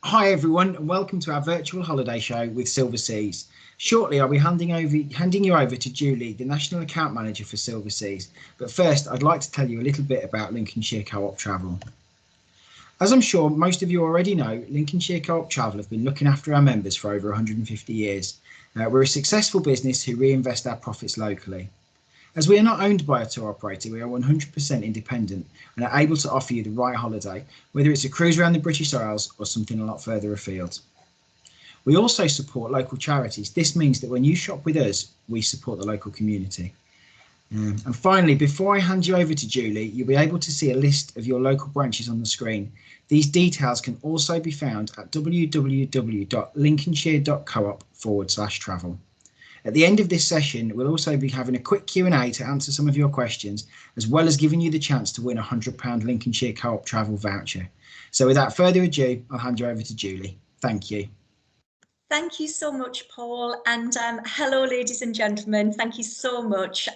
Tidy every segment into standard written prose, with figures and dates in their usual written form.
Hi everyone, and welcome to our virtual holiday show with Silverseas. Shortly, I'll be handing you over to Julie, the National Account Manager for Silverseas. But first, I'd like to tell you a little bit about Lincolnshire Co-op Travel. As I'm sure most of you already know, Lincolnshire Co-op Travel have been looking after our members for over 150 years. We're a successful business who reinvest our profits locally. As we are not owned by a tour operator, we are 100% independent and are able to offer you the right holiday, whether it's a cruise around the British Isles or something a lot further afield. We also support local charities. This means that when you shop with us, we support the local community. And finally, before I hand you over to Julie, you'll be able to see a list of your local branches on the screen. These details can also be found at www.lincolnshire.coop/travel. At the end of this session, we'll also be having a quick Q&A to answer some of your questions, as well as giving you the chance to win a £100 Lincolnshire Co-op travel voucher. So without further ado, I'll hand you over to Julie. Thank you. Thank you so much, Paul, and hello, ladies and gentlemen. Thank you so much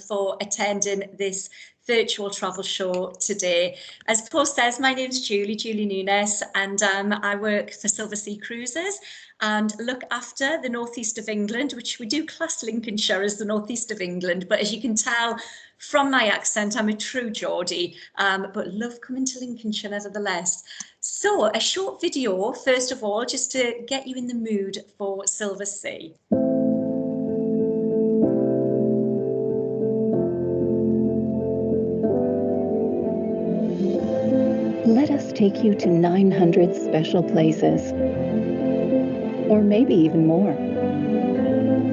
for attending this virtual travel show today. As Paul says, my name is Julie Nunes, and I work for Silversea Cruises and look after the northeast of England, which we do class Lincolnshire as the northeast of England, but as you can tell from my accent, I'm a true Geordie, but love coming to Lincolnshire nevertheless. So a short video, first of all, just to get you in the mood for Silversea. Let us take you to 900 special places, or maybe even more.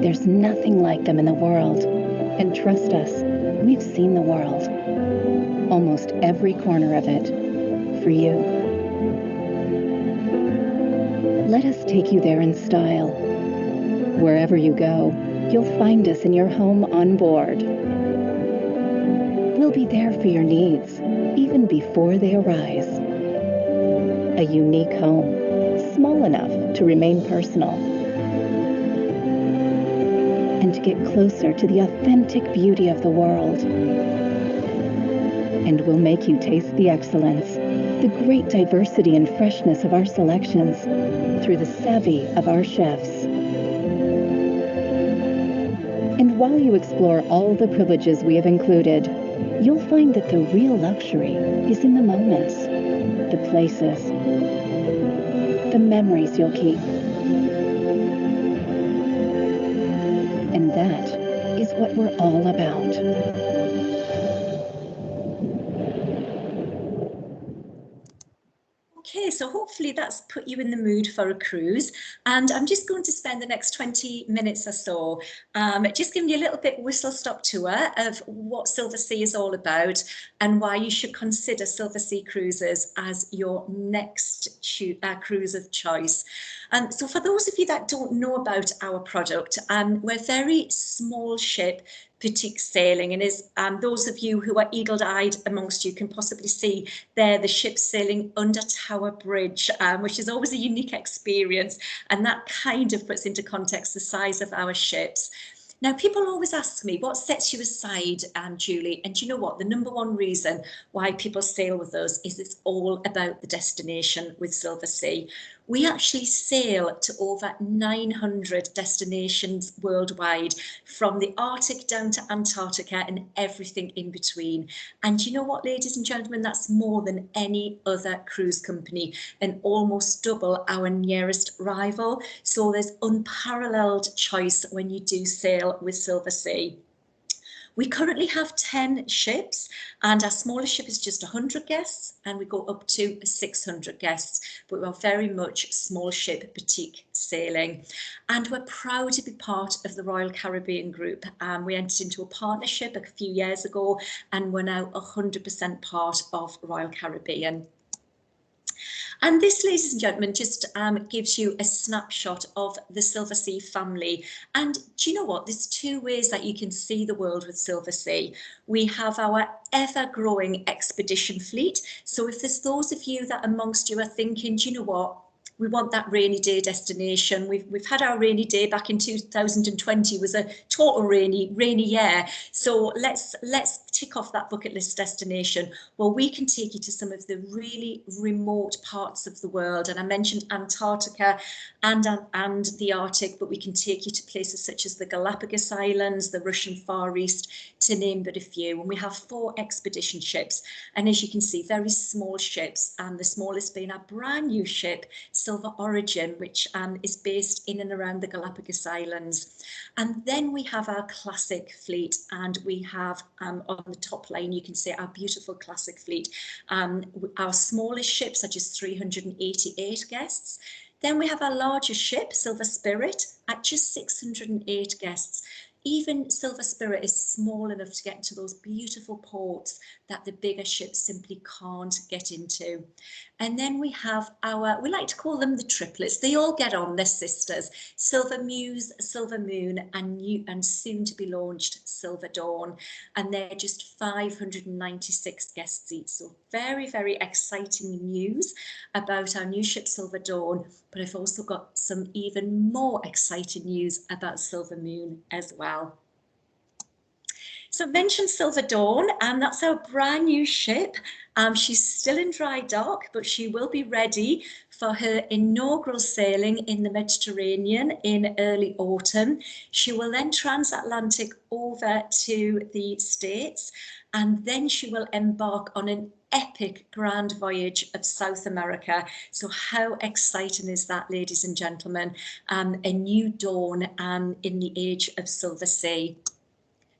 There's nothing like them in the world, and trust us, we've seen the world, almost every corner of it, for you. Let us take you there in style. Wherever you go, you'll find us in your home on board. We'll be there for your needs, even before they arise. A unique home, small enough to remain personal, and to get closer to the authentic beauty of the world. And we'll make you taste the excellence, the great diversity and freshness of our selections, through the savvy of our chefs. And while you explore all the privileges we have included, you'll find that the real luxury is in the moments, the places, the memories you'll keep. And that is what we're all about. Okay, so hopefully that's put you in the mood for a cruise, and I'm just going to spend the next 20 minutes or so just giving you a little bit whistle-stop tour of what Silversea is all about and why you should consider Silversea Cruises as your next cruise of choice. So for those of you that don't know about our product, we're a very small ship, boutique sailing, and as those of you who are eagle-eyed amongst you can possibly see there, the ship sailing under Tower Bridge, which is always a unique experience, and that kind of puts into context the size of our ships. Now, people always ask me, what sets you aside, Julie? And do you know what? The number one reason why people sail with us is it's all about the destination with Silversea. We actually sail to over 900 destinations worldwide, from the Arctic down to Antarctica and everything in between. And you know what, ladies and gentlemen, that's more than any other cruise company and almost double our nearest rival. So there's unparalleled choice when you do sail with Silversea. We currently have 10 ships, and our smallest ship is just 100 guests, and we go up to 600 guests, but we're very much small ship boutique sailing. And we're proud to be part of the Royal Caribbean Group. We entered into a partnership a few years ago, and we're now 100% part of Royal Caribbean. And this, ladies and gentlemen, just gives you a snapshot of the Silversea family. And do you know what? There's two ways that you can see the world with Silversea. We have our ever-growing expedition fleet. So if there's those of you that amongst you are thinking, do you know what? We want that rainy day destination. We've had our rainy day back in 2020, was a total rainy year. So let's tick off that bucket list destination. Well, we can take you to some of the really remote parts of the world. And I mentioned Antarctica and the Arctic, but we can take you to places such as the Galapagos Islands, the Russian Far East, to name but a few. And we have 4 expedition ships. And as you can see, very small ships, and the smallest being our brand new ship, Silver Origin, which is based in and around the Galapagos Islands. And then we have our classic fleet, and we have on the top line, you can see our beautiful classic fleet. Our smallest ships are just 388 guests. Then we have our largest ship, Silver Spirit, at just 608 guests. Even Silver Spirit is small enough to get into those beautiful ports that the bigger ships simply can't get into. And then we have we like to call them the triplets. They all get on, they're sisters. Silver Muse, Silver Moon, and soon to be launched Silver Dawn. And they're just 596 guest seats. So very, very exciting news about our new ship Silver Dawn. But I've also got some even more exciting news about Silver Moon as well. So I mentioned Silver Dawn, and that's our brand new ship. She's still in dry dock, but she will be ready for her inaugural sailing in the Mediterranean in early autumn. She will then transatlantic over to the States, and then she will embark on an epic grand voyage of South America. So how exciting is that, ladies and gentlemen? A new dawn in the age of Silversea.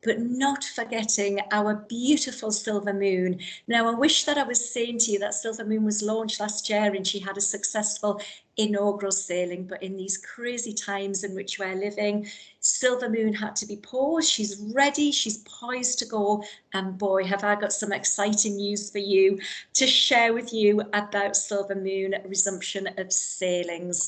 But not forgetting our beautiful Silver Moon. Now, I wish that I was saying to you that Silver Moon was launched last year and she had a successful inaugural sailing, but in these crazy times in which we're living, Silver Moon had to be paused. She's ready, she's poised to go, and boy, have I got some exciting news for you to share with you about Silver Moon resumption of sailings.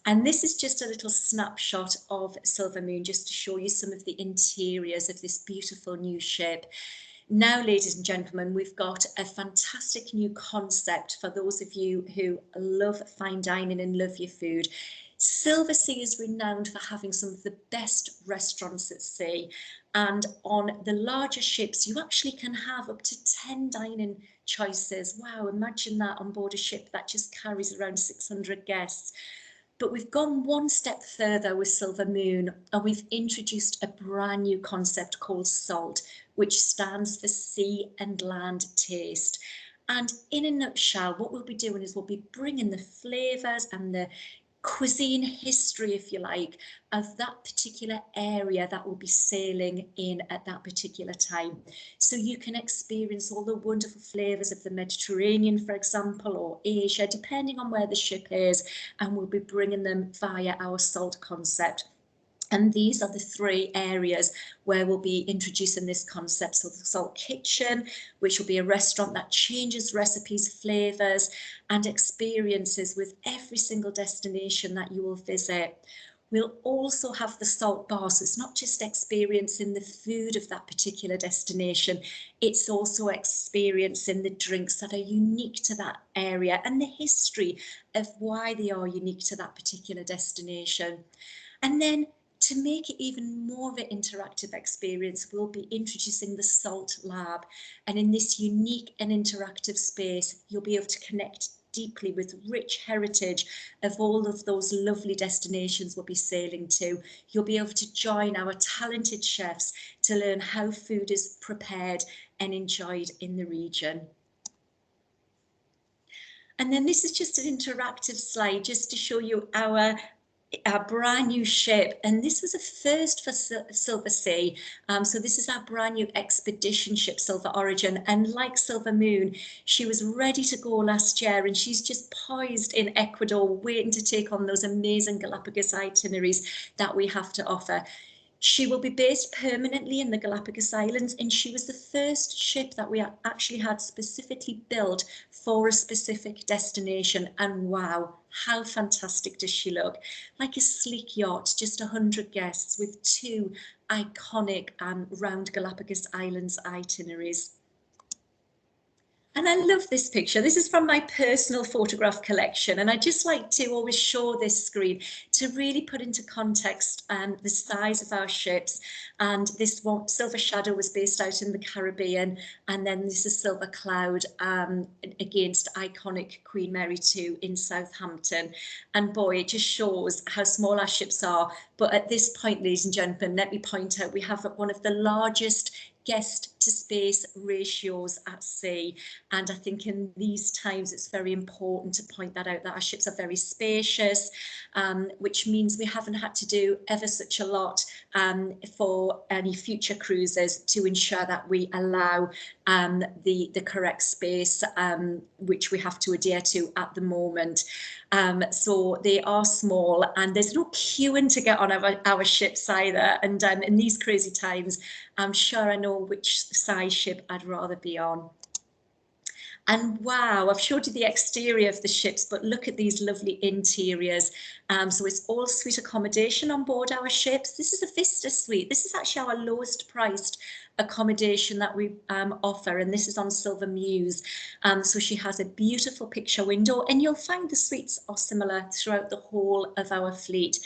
And this is just a little snapshot of Silver Moon, just to show you some of the interiors of this beautiful new ship. Now, ladies and gentlemen, we've got a fantastic new concept for those of you who love fine dining and love your food. Silversea is renowned for having some of the best restaurants at sea. And on the larger ships, you actually can have up to 10 dining choices. Wow, imagine that on board a ship that just carries around 600 guests. But we've gone one step further with Silver Moon, and we've introduced a brand new concept called SALT, which stands for Sea and Land Taste. And in a nutshell, what we'll be doing is we'll be bringing the flavours and the cuisine history, if you like, of that particular area that will be sailing in at that particular time. So you can experience all the wonderful flavours of the Mediterranean, for example, or Asia, depending on where the ship is, and we'll be bringing them via our SALT concept. And these are the 3 areas where we'll be introducing this concept. So the Salt Kitchen, which will be a restaurant that changes recipes, flavours and experiences with every single destination that you will visit. We'll also have the Salt Bar, so it's not just experiencing the food of that particular destination, it's also experiencing the drinks that are unique to that area and the history of why they are unique to that particular destination. And then to make it even more of an interactive experience, we'll be introducing the SALT Lab. And in this unique and interactive space, you'll be able to connect deeply with rich heritage of all of those lovely destinations we'll be sailing to. You'll be able to join our talented chefs to learn how food is prepared and enjoyed in the region. And then this is just an interactive slide just to show you our brand new ship, and this was a first for Silversea. So this is our brand new expedition ship, Silver Origin, and like Silver Moon, she was ready to go last year, and she's just poised in Ecuador waiting to take on those amazing Galapagos itineraries that we have to offer. She will be based permanently in the Galapagos Islands, and she was the first ship that we actually had specifically built for a specific destination. And wow, how fantastic does she look? Like a sleek yacht, just 100 guests with 2 iconic round Galapagos Islands itineraries. And I love this picture. This is from my personal photograph collection. And I just like to always show this screen to really put into context the size of our ships. And this one, Silver Shadow, was based out in the Caribbean. And then this is Silver Cloud against iconic Queen Mary II in Southampton. And boy, it just shows how small our ships are. But at this point, ladies and gentlemen, let me point out we have one of the largest guest to space ratios at sea, and I think in these times it's very important to point that out, that our ships are very spacious, which means we haven't had to do ever such a lot for any future cruises to ensure that we allow the correct space which we have to adhere to at the moment. So they are small, and there's no queuing to get on our ships either. And in these crazy times, I'm sure I know which size ship I'd rather be on. And wow, I've showed you the exterior of the ships, but look at these lovely interiors. So it's all suite accommodation on board our ships. This is a Vista Suite. This is actually our lowest priced accommodation that we offer, and this is on Silver Muse. So she has a beautiful picture window, and you'll find the suites are similar throughout the whole of our fleet.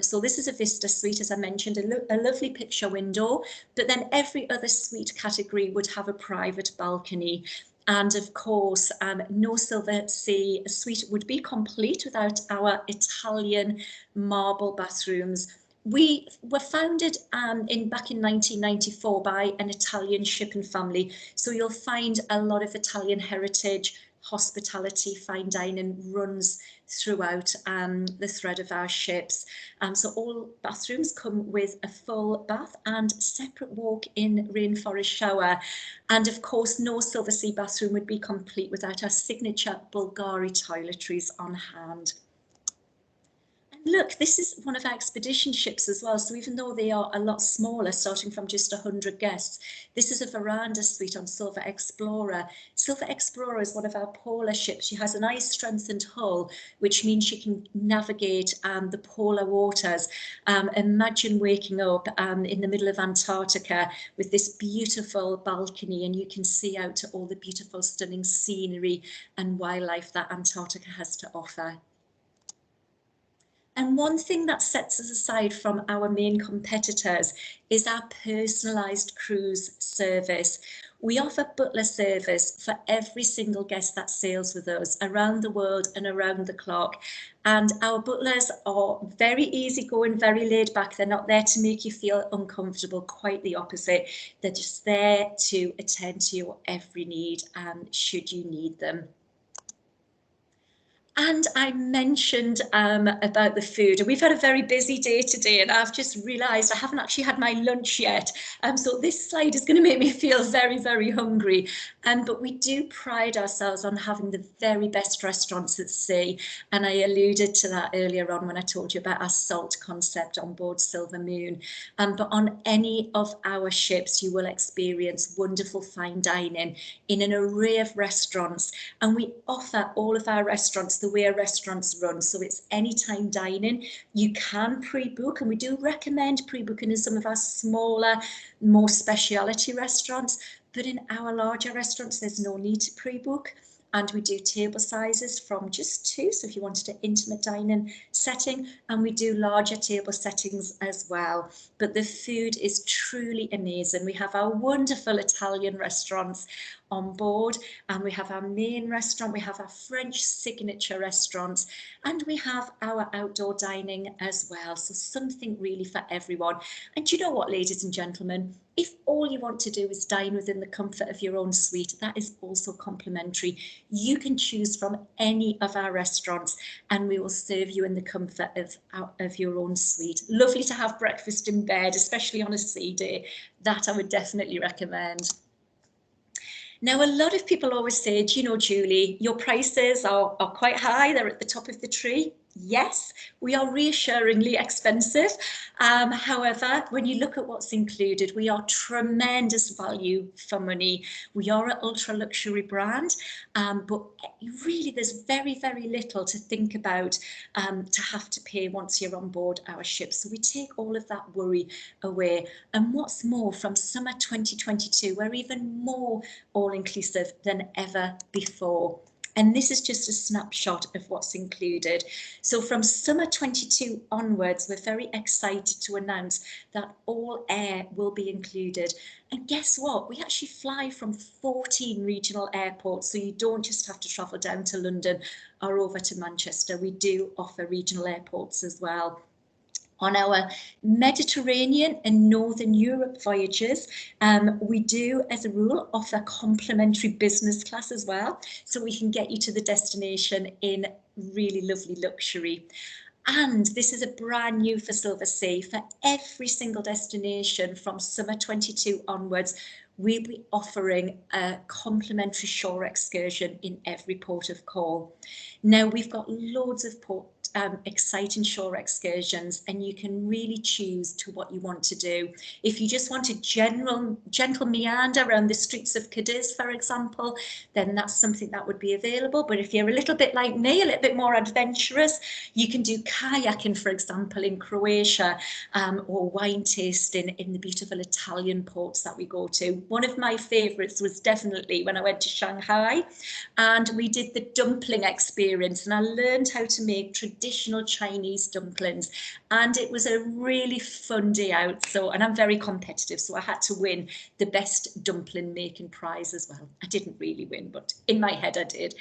So this is a Vista Suite, as I mentioned, a lovely picture window, but then every other suite category would have a private balcony. And of course, no Silversea suite would be complete without our Italian marble bathrooms. We were founded back in 1994 by an Italian shipping family. So you'll find a lot of Italian heritage, hospitality, fine dining runs throughout the thread of our ships. So all bathrooms come with a full bath and separate walk-in rainforest shower. And of course, no Silversea bathroom would be complete without our signature Bulgari toiletries on hand. Look, this is one of our expedition ships as well. So even though they are a lot smaller, starting from just 100 guests, this is a veranda suite on Silver Explorer. Silver Explorer is one of our polar ships. She has an ice strengthened hull, which means she can navigate the polar waters. Imagine waking up in the middle of Antarctica with this beautiful balcony, and you can see out to all the beautiful, stunning scenery and wildlife that Antarctica has to offer. And one thing that sets us aside from our main competitors is our personalised cruise service. We offer butler service for every single guest that sails with us around the world and around the clock. And our butlers are very easygoing, very laid back. They're not there to make you feel uncomfortable, quite the opposite. They're just there to attend to your every need, should you need them. And I mentioned about the food, and we've had a very busy day today, and I've just realised I haven't actually had my lunch yet. So this slide is going to make me feel very, very hungry. But we do pride ourselves on having the very best restaurants at sea. And I alluded to that earlier on when I told you about our salt concept on board Silver Moon. But on any of our ships, you will experience wonderful fine dining in an array of restaurants. And we offer all of our restaurants the way restaurants run, so it's anytime dining. You can pre-book, and we do recommend pre-booking in some of our smaller, more speciality restaurants, but in our larger restaurants there's no need to pre-book. And we do table sizes from just 2, so if you wanted an intimate dining setting, and we do larger table settings as well. But the food is truly amazing. We have our wonderful Italian restaurants on board, and we have our main restaurant, we have our French signature restaurants, and we have our outdoor dining as well. So something really for everyone. And do you know what, ladies and gentlemen, if all you want to do is dine within the comfort of your own suite, that is also complimentary. You can choose from any of our restaurants, and we will serve you in the comfort of your own suite. Lovely to have breakfast in bed, especially on a sea day. That I would definitely recommend. Now, a lot of people always say, do you know, Julie, your prices are quite high. They're at the top of the tree. Yes, we are reassuringly expensive. However, when you look at what's included, we are tremendous value for money. We are an ultra luxury brand, but really there's very, very little to think about to have to pay once you're on board our ship. So we take all of that worry away. And what's more, from summer 2022, we're even more all-inclusive than ever before. And this is just a snapshot of what's included. So from summer 22 onwards, we're very excited to announce that all air will be included. And guess what? We actually fly from 14 regional airports. So you don't just have to travel down to London or over to Manchester. We do offer regional airports as well. On our Mediterranean and Northern Europe voyages, we do, as a rule, offer complimentary business class as well, so we can get you to the destination in really lovely luxury. And this is a brand new for Silversea. For every single destination from summer 22 onwards, we'll be offering a complimentary shore excursion in every port of call. Now, we've got loads of exciting shore excursions, and you can really choose to what you want to do. If you just want a gentle meander around the streets of Cadiz, for example, then that's something that would be available. But if you're a little bit like me, a little bit more adventurous, you can do kayaking, for example, in Croatia, or wine tasting in the beautiful Italian ports that we go to. One of my favorites was definitely when I went to Shanghai, and we did the dumpling experience, and I learned how to make traditional Chinese dumplings, and it was a really fun day out. So, and I'm very competitive, so I had to win the best dumpling making prize as well. I didn't really win, but in my head I did.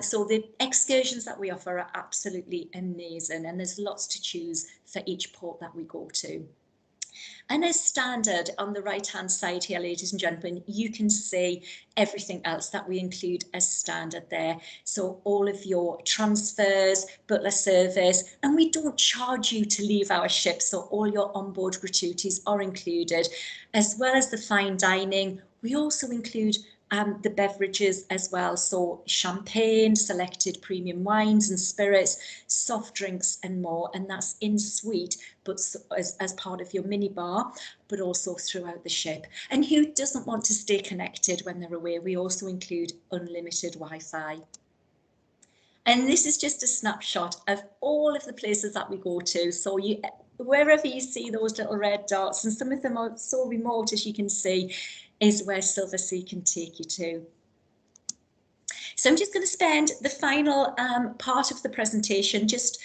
So the excursions that we offer are absolutely amazing, and there's lots to choose for each port that we go to. And as standard, on the right-hand side here, ladies and gentlemen, you can see everything else that we include as standard there. So all of your transfers, butler service, and we don't charge you to leave our ship. So all your onboard gratuities are included, as well as the fine dining. We also include the beverages as well, so champagne, selected premium wines and spirits, soft drinks and more, and that's in suite, but as part of your mini bar, but also throughout the ship. And who doesn't want to stay connected when they're away? We also include unlimited Wi-Fi. And this is just a snapshot of all of the places that we go to. So wherever you see those little red dots, and some of them are so remote, as you can see, is where Silversea can take you to. So I'm just going to spend the final part of the presentation just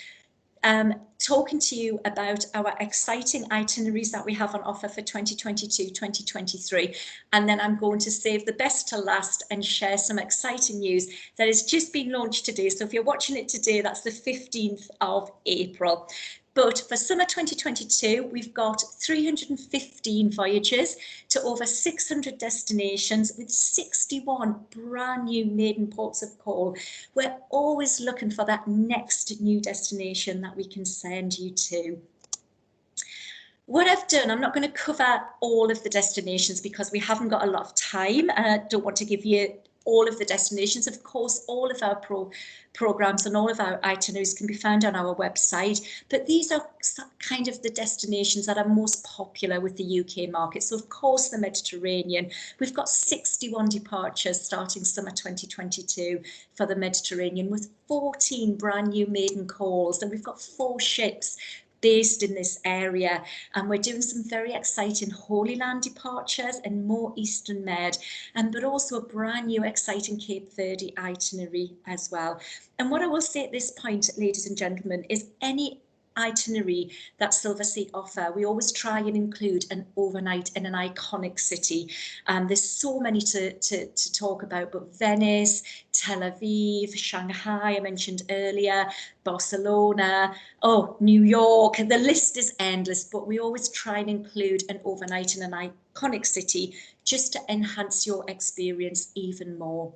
talking to you about our exciting itineraries that we have on offer for 2022-2023, and then I'm going to save the best to last and share some exciting news that has just been launched today. So if you're watching it today, that's the 15th of April. But for summer 2022, we've got 315 voyages to over 600 destinations with 61 brand new maiden ports of call. We're always looking for that next new destination that we can send you to. What I've done, I'm not going to cover all of the destinations because we haven't got a lot of time, and I don't want to give you all of the destinations. Of course, all of our programs and all of our itineraries can be found on our website, but these are kind of the destinations that are most popular with the UK market. So of course, the Mediterranean, we've got 61 departures starting summer 2022 for the Mediterranean, with 14 brand new maiden calls, and we've got 4 ships based in this area, and we're doing some very exciting Holy Land departures and more Eastern Med, but also a brand new exciting Cape Verde itinerary as well. And what I will say at this point, ladies and gentlemen, is any itinerary that Silversea offer, we always try and include an overnight in an iconic city. There's so many to talk about, but Venice, Tel Aviv, Shanghai, I mentioned earlier, Barcelona, New York, the list is endless, but we always try and include an overnight in an iconic city just to enhance your experience even more.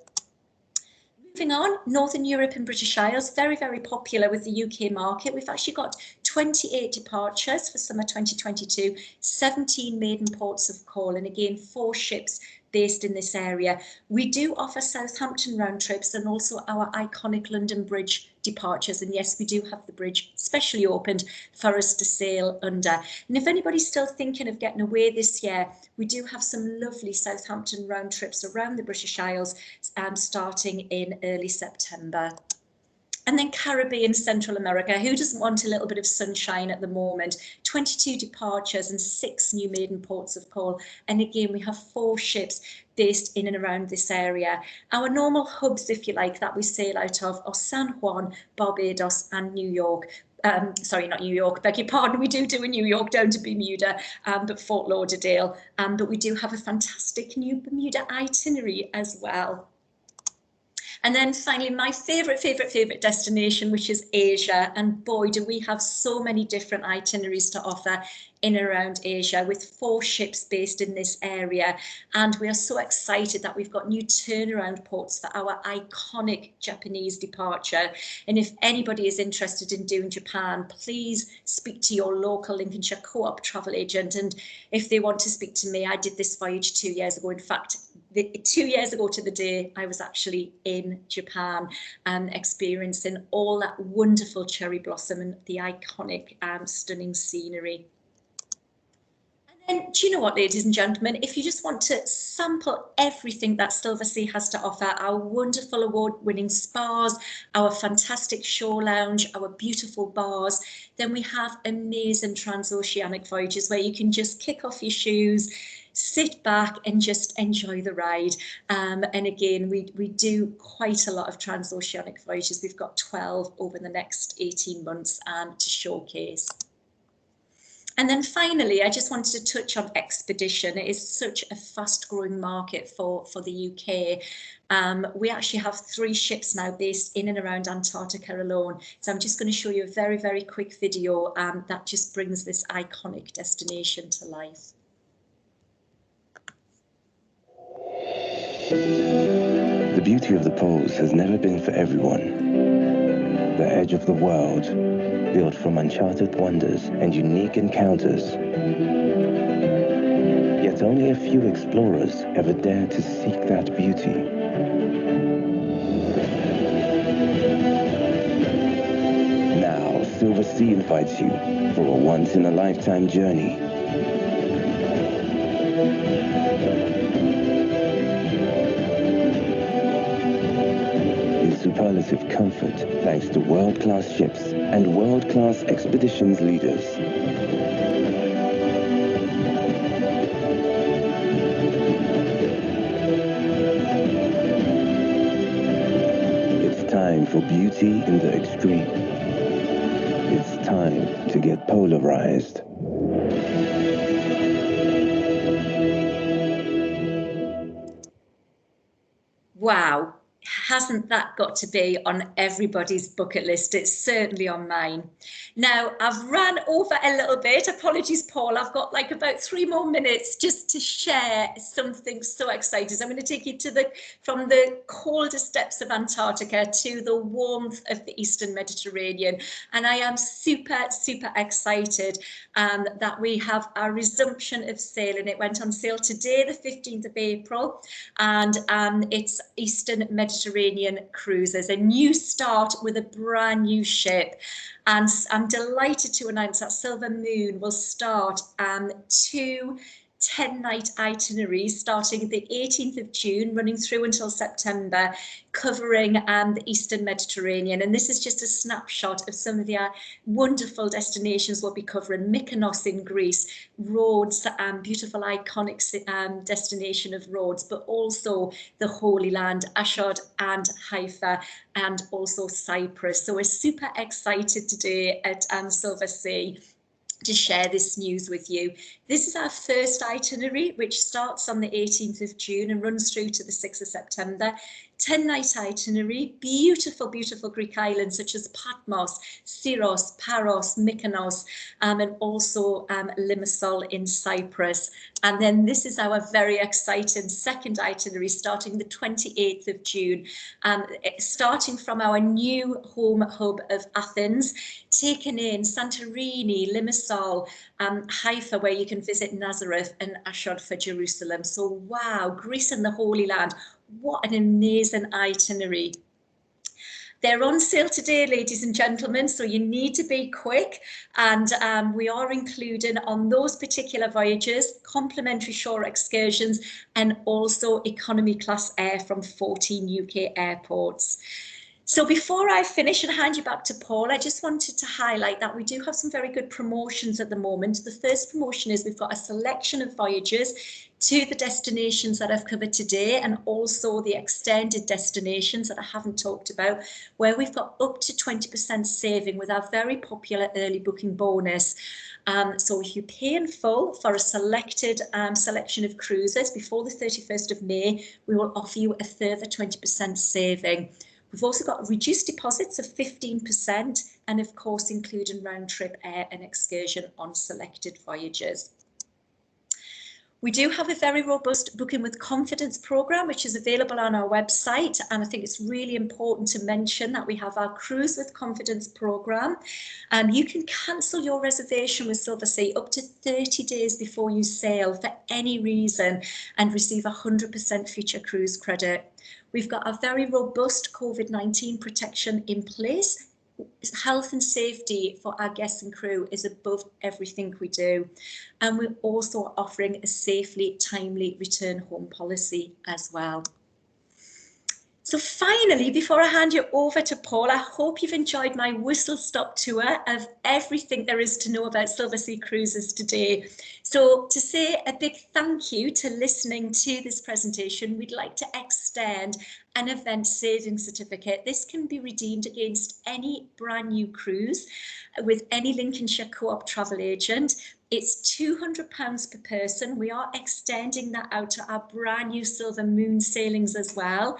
Moving on, Northern Europe and British Isles, very, very popular with the UK market. We've actually got 28 departures for summer 2022, 17 maiden ports of call, and again, 4 ships based in this area. We do offer Southampton round trips and also our iconic London Bridge departures. And yes, we do have the bridge specially opened for us to sail under. And if anybody's still thinking of getting away this year, we do have some lovely Southampton round trips around the British Isles starting in early September. And then Caribbean, Central America, who doesn't want a little bit of sunshine at the moment? 22 departures and 6 new maiden ports of call. And again, we have 4 ships based in and around this area. Our normal hubs, if you like, that we sail out of are San Juan, Barbados and New York. Sorry, not New York, beg your pardon, we do a New York down to Bermuda, but Fort Lauderdale. But we do have a fantastic new Bermuda itinerary as well. And then finally, my favorite destination, which is Asia. And boy, do we have so many different itineraries to offer in and around Asia with 4 ships based in this area. And we are so excited that we've got new turnaround ports for our iconic Japanese departure. And if anybody is interested in doing Japan, please speak to your local Lincolnshire Co-op travel agent. And if they want to speak to me, I did this voyage 2 years ago. In fact, 2 years ago to the day, I was actually in Japan and experiencing all that wonderful cherry blossom and the iconic stunning scenery. And then, do you know what, ladies and gentlemen, if you just want to sample everything that Silversea has to offer, our wonderful award-winning spas, our fantastic shore lounge, our beautiful bars, then we have amazing transoceanic voyages where you can just kick off your shoes, sit back and just enjoy the ride. And again, we do quite a lot of transoceanic voyages. We've got 12 over the next 18 months to showcase. And then finally, I just wanted to touch on expedition. It is such a fast growing market for the UK. We actually have 3 ships now based in and around Antarctica alone. So I'm just going to show you a very quick video that just brings this iconic destination to life. The beauty of the poles has never been for everyone. The edge of the world, built from uncharted wonders and unique encounters. Yet only a few explorers ever dare to seek that beauty. Now, Silversea invites you for a once-in-a-lifetime journey. Superlative comfort thanks to world-class ships and world-class expeditions leaders. It's time for beauty in the extreme. It's time to get polarized. Wow. Hasn't that got to be on everybody's bucket list? It's certainly on mine. Now, I've ran over a little bit. Apologies, Paul. I've got like about 3 more minutes just to share something so exciting. I'm going to take you to from the coldest depths of Antarctica to the warmth of the Eastern Mediterranean. And I am super excited that we have our resumption of sailing. It went on sale today, the 15th of April, and it's Eastern Mediterranean Cruises, a new start with a brand new ship. And I'm delighted to announce that Silver Moon will start 2 10-night itineraries starting the 18th of June, running through until September, covering the Eastern Mediterranean. And this is just a snapshot of some of the wonderful destinations we'll be covering. Mykonos in Greece, Rhodes, beautiful iconic destination of Rhodes, but also the Holy Land, Ashdod and Haifa, and also Cyprus. So we're super excited today at Silversea to share this news with you. This is our first itinerary, which starts on the 18th of June and runs through to the 6th of September. 10-night itinerary, beautiful, beautiful Greek islands such as Patmos, Syros, Paros, Mykonos, and also Limassol in Cyprus. And then this is our very exciting second itinerary starting the 28th of June, starting from our new home hub of Athens, taking in Santorini, Limassol, Haifa, where you can visit Nazareth, and Ashdod for Jerusalem. So wow, Greece and the Holy Land. What an amazing itinerary. They're on sale today, ladies and gentlemen, so you need to be quick. And we are including on those particular voyages complimentary shore excursions and also economy class air from 14 UK airports. So before I finish and hand you back to Paul, I just wanted to highlight that we do have some very good promotions at the moment. The first promotion is we've got a selection of voyages to the destinations that I've covered today, and also the extended destinations that I haven't talked about, where we've got up to 20% saving with our very popular early booking bonus. So if you pay in full for a selected selection of cruises before the 31st of May, we will offer you a further 20% saving. We've also got reduced deposits of 15% and of course including round trip air and excursion on selected voyages. We do have a very robust Booking with Confidence program, which is available on our website. And I think it's really important to mention that we have our Cruise with Confidence program. You can cancel your reservation with Silversea up to 30 days before you sail for any reason and receive 100% future cruise credit. We've got a very robust COVID-19 protection in place. Health and safety for our guests and crew is above everything we do. And we're also offering a safely, timely return home policy as well. So finally, before I hand you over to Paul, I hope you've enjoyed my whistle-stop tour of everything there is to know about Silversea Cruises today. So to say a big thank you to listening to this presentation, we'd like to extend an event savings certificate. This can be redeemed against any brand new cruise with any Lincolnshire Co-op travel agent. It's £200 per person. We are extending that out to our brand new Silver Moon sailings as well.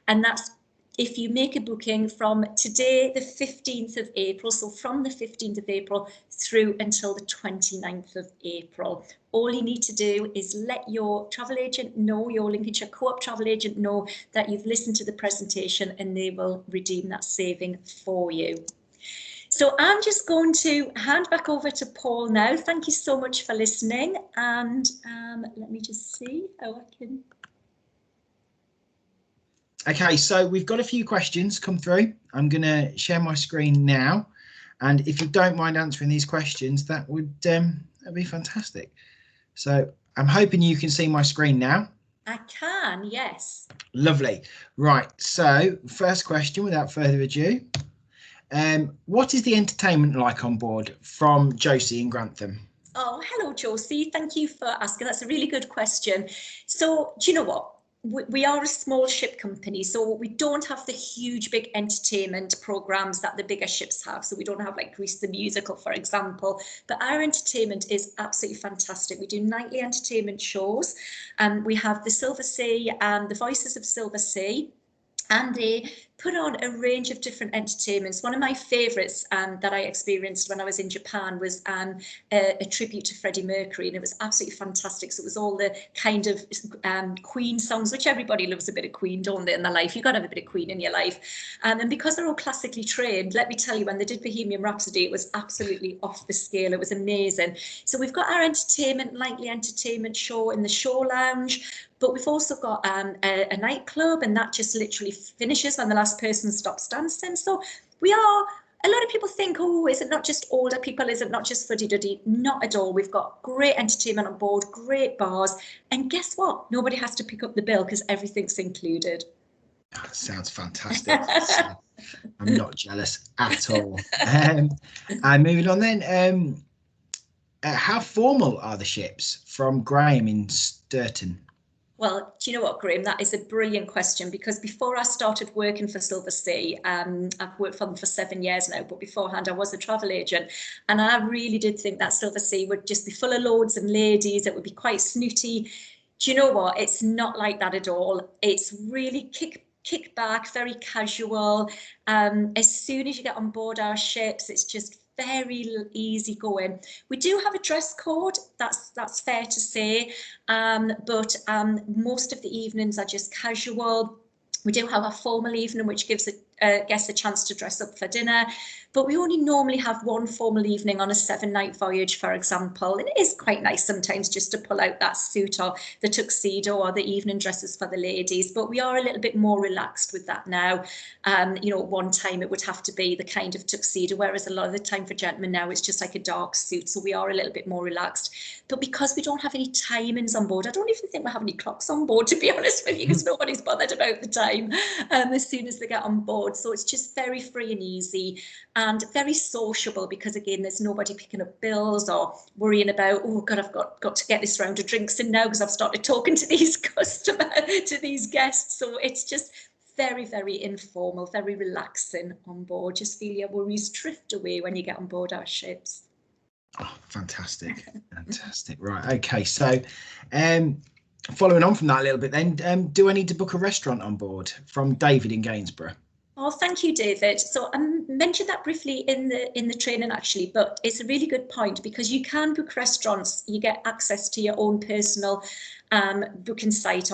And that's if you make a booking from today, the 15th of April, so from the 15th of April through until the 29th of April. All you need to do is let your travel agent know, your Lincolnshire Co-op travel agent know that you've listened to the presentation, and they will redeem that saving for you. So I'm just going to hand back over to Paul now. Thank you so much for listening. And let me just see how I can... Okay, so we've got a few questions come through. I'm going to share my screen now. And if you don't mind answering these questions, that would that'd be fantastic. So I'm hoping you can see my screen now. I can, yes. Lovely. Right, so first question without further ado. What is the entertainment like on board? From Josie in Grantham. Oh, hello, Josie. Thank you for asking. That's a really good question. So do you know what? We are a small ship company, so we don't have the huge big entertainment programs that the bigger ships have. So we don't have like Grease the Musical, for example, but our entertainment is absolutely fantastic. We do nightly entertainment shows, and we have the Silversea and the Voices of Silversea, and they put on a range of different entertainments. One of my favourites that I experienced when I was in Japan was a tribute to Freddie Mercury, and it was absolutely fantastic. So it was all the kind of Queen songs, which everybody loves a bit of Queen, don't they, in their life? You've got to have a bit of Queen in your life. And because they're all classically trained, let me tell you, when they did Bohemian Rhapsody, it was absolutely off the scale. It was amazing. So we've got our entertainment, nightly entertainment show in the Shore Lounge, but we've also got a nightclub, and that just literally finishes when the last person stops dancing. So we are, a lot of people think, oh, is it not just older people? Is it not just fuddy-duddy? Not at all. We've got great entertainment on board, great bars. And guess what? Nobody has to pick up the bill because everything's included. That sounds fantastic. I'm not jealous at all. And moving on then, how formal are the ships? From Graham in Sturton. Well, do you know what, Graham? That is a brilliant question, because before I started working for Silversea, I've worked for them for 7 years now, but beforehand I was a travel agent, and I really did think that Silversea would just be full of lords and ladies. It would be quite snooty. Do you know what? It's not like that at all. It's really kick kick back, very casual. As soon as you get on board our ships, it's just very easy going. We do have a dress code, that's fair to say, but most of the evenings are just casual. We do have a formal evening, which gives guests a chance to dress up for dinner, but we only normally have one formal evening on a 7-night voyage, for example. And it is quite nice sometimes just to pull out that suit or the tuxedo or the evening dresses for the ladies, but we are a little bit more relaxed with that now. You know, at one time it would have to be the kind of tuxedo, whereas a lot of the time for gentlemen now it's just like a dark suit, so we are a little bit more relaxed. But because we don't have any timings on board, I don't even think we have any clocks on board, to be honest with you, because nobody's bothered about the time as soon as they get on board. So it's just very free and easy and very sociable, because again, there's nobody picking up bills or worrying about, oh God, I've got to get this round of drinks in now because I've started talking to these to these guests. So it's just very, very informal, very relaxing on board. Just feel your worries drift away when you get on board our ships. Oh, fantastic. Fantastic. Right. Okay. So following on from that a little bit then, do I need to book a restaurant on board? From David in Gainsborough. Oh, thank you, David. So I mentioned that briefly in the training actually, but it's a really good point, because you can book restaurants. You get access to your own personal booking site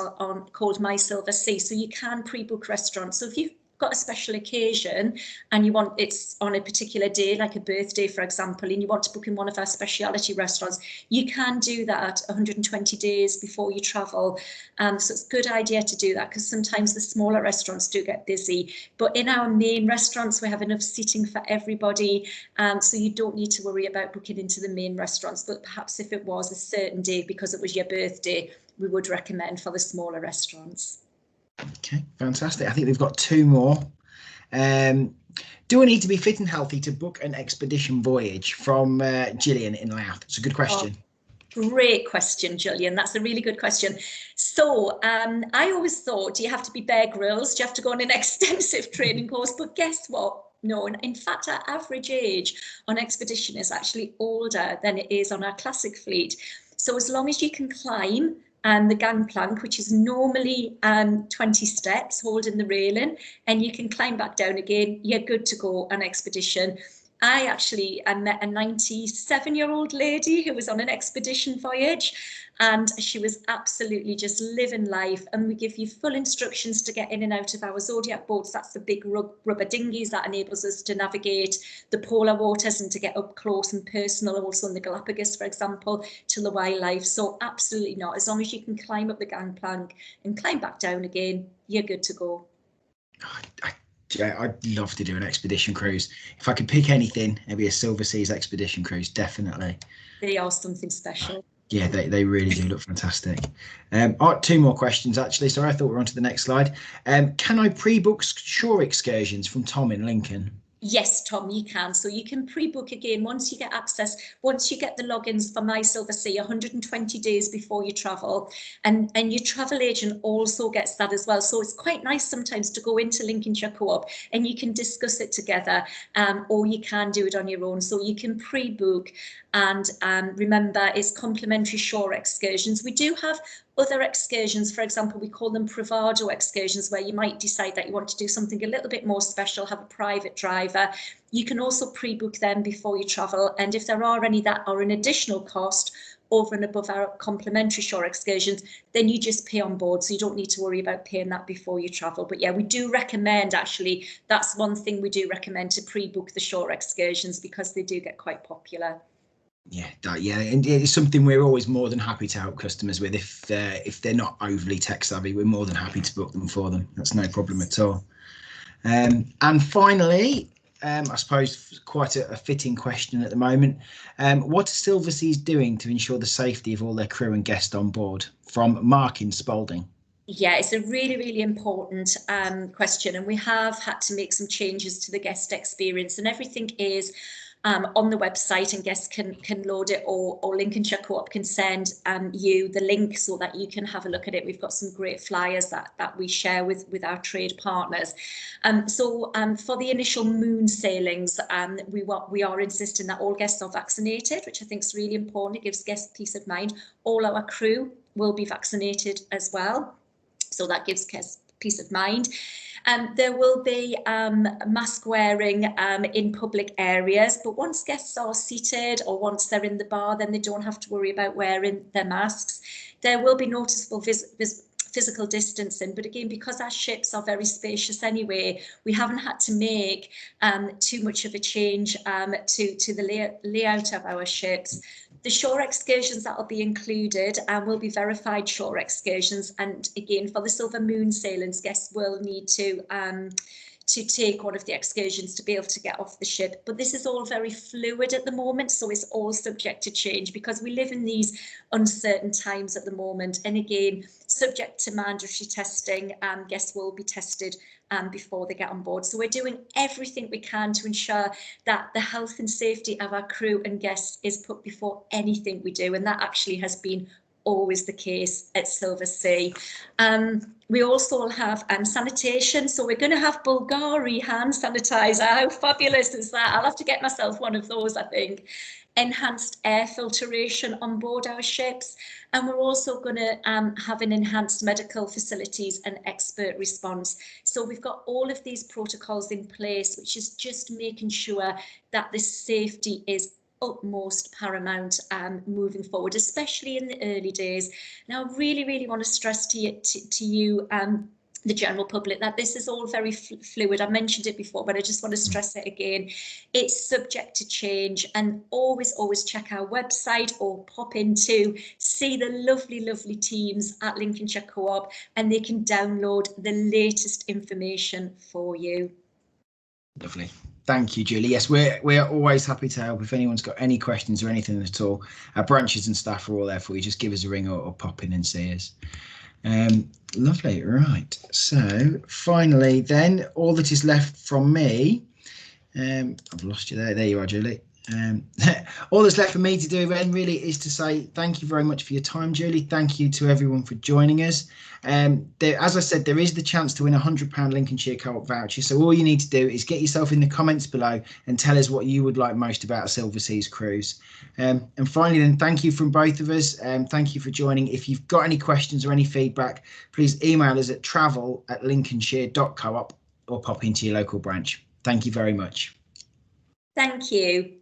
called My Silversea, so you can pre-book restaurants. So if you've got a special occasion and you want it's on a particular day, like a birthday, for example, and you want to book in one of our speciality restaurants, you can do that 120 days before you travel. So it's a good idea to do that, because sometimes the smaller restaurants do get busy, but in our main restaurants we have enough seating for everybody, so you don't need to worry about booking into the main restaurants. But perhaps if it was a certain day because it was your birthday, we would recommend for the smaller restaurants. Okay, fantastic. I think we've got two more. Do I need to be fit and healthy to book an expedition voyage? From Gillian in Louth. It's a good question. Oh, great question, Gillian. That's a really good question. So I always thought, do you have to be Bear Grylls? Do you have to go on an extensive training course? But guess what? No, in fact, our average age on expedition is actually older than it is on our classic fleet. So as long as you can climb the gangplank, which is normally 20 steps, holding the railing, and you can climb back down again, you're good to go on expedition. I met a 97-year-old lady who was on an expedition voyage, and she was absolutely just living life. And we give you full instructions to get in and out of our Zodiac boats. That's the big rubber dinghies that enables us to navigate the polar waters and to get up close and personal, also in the Galapagos, for example, to the wildlife. So absolutely not. As long as you can climb up the gangplank and climb back down again, you're good to go. I'd love to do an expedition cruise. If I could pick anything, it'd be a Silverseas expedition cruise, definitely. They are something special. Yeah, they really do look fantastic. Two more questions, actually. Sorry, I thought we were on to the next slide. Can I pre-book shore excursions? From Tom in Lincoln. Yes, Tom, you can. So you can pre-book again once you get access, once you get the logins for My Silversea 120 days before you travel. And your travel agent also gets that as well. So it's quite nice sometimes to go into Lincolnshire Co-op and you can discuss it together, or you can do it on your own. So you can pre-book, and remember, it's complimentary shore excursions. We do have other excursions. For example, we call them bravado excursions, where you might decide that you want to do something a little bit more special, have a private driver. You can also pre-book them before you travel, and if there are any that are an additional cost over and above our complimentary shore excursions, then you just pay on board, so you don't need to worry about paying that before you travel. But yeah, we do recommend, actually, that's one thing we do recommend, to pre-book the shore excursions, because they do get quite popular. Yeah, and it's something we're always more than happy to help customers with. If they're not overly tech savvy, we're more than happy to book them for them. That's no problem at all. And finally, I suppose quite a fitting question at the moment. What are Silverseas doing to ensure the safety of all their crew and guests on board? From Mark in Spalding. Yeah, it's a really, really important question, and we have had to make some changes to the guest experience, and everything is on the website, and guests can load it, or Lincolnshire Co-op can send you the link so that you can have a look at it. We've got some great flyers that we share with our trade partners. So for the initial moon sailings, we are insisting that all guests are vaccinated, which I think is really important. It gives guests peace of mind. All our crew will be vaccinated as well. So that gives peace of mind. There will be mask wearing in public areas, but once guests are seated or once they're in the bar, then they don't have to worry about wearing their masks. There will be noticeable physical distancing, but again, because our ships are very spacious anyway, we haven't had to make too much of a change to the layout of our ships. The shore excursions that will be included will be verified shore excursions, and again, for the Silver Moon sailings, guests will need to take one of the excursions to be able to get off the ship. But this is all very fluid at the moment, so it's all subject to change because we live in these uncertain times at the moment. And again, subject to mandatory testing, guests will be tested before they get on board. So we're doing everything we can to ensure that the health and safety of our crew and guests is put before anything we do, and that actually has been always the case at Silversea. We also have sanitation, so we're going to have Bulgari hand sanitizer. How fabulous is that? I'll have to get myself one of those, I think. Enhanced air filtration on board our ships, and we're also going to have an enhanced medical facilities and expert response. So we've got all of these protocols in place, which is just making sure that the safety is utmost paramount moving forward, especially in the early days. Now, I really want to stress to you, the general public, that this is all very fluid. I mentioned it before, but I just want to stress it again. It's subject to change, and always check our website or pop in to see the lovely teams at Lincolnshire Co-op, and they can download the latest information for you. Lovely. Thank you, Julie. Yes, we're always happy to help. If anyone's got any questions or anything at all, our branches and staff are all there for you. Just give us a ring or pop in and see us. Lovely. Right. So finally, then, all that is left from me. I've lost you there. There you are, Julie. All that's left for me to do then really is to say thank you very much for your time, Julie. Thank you to everyone for joining us. As I said, there is the chance to win a £100 Lincolnshire Co-op voucher. So all you need to do is get yourself in the comments below and tell us what you would like most about a Silverseas cruise. And finally, then, thank you from both of us. Thank you for joining. If you've got any questions or any feedback, please email us at travel@lincolnshire.coop or pop into your local branch. Thank you very much. Thank you.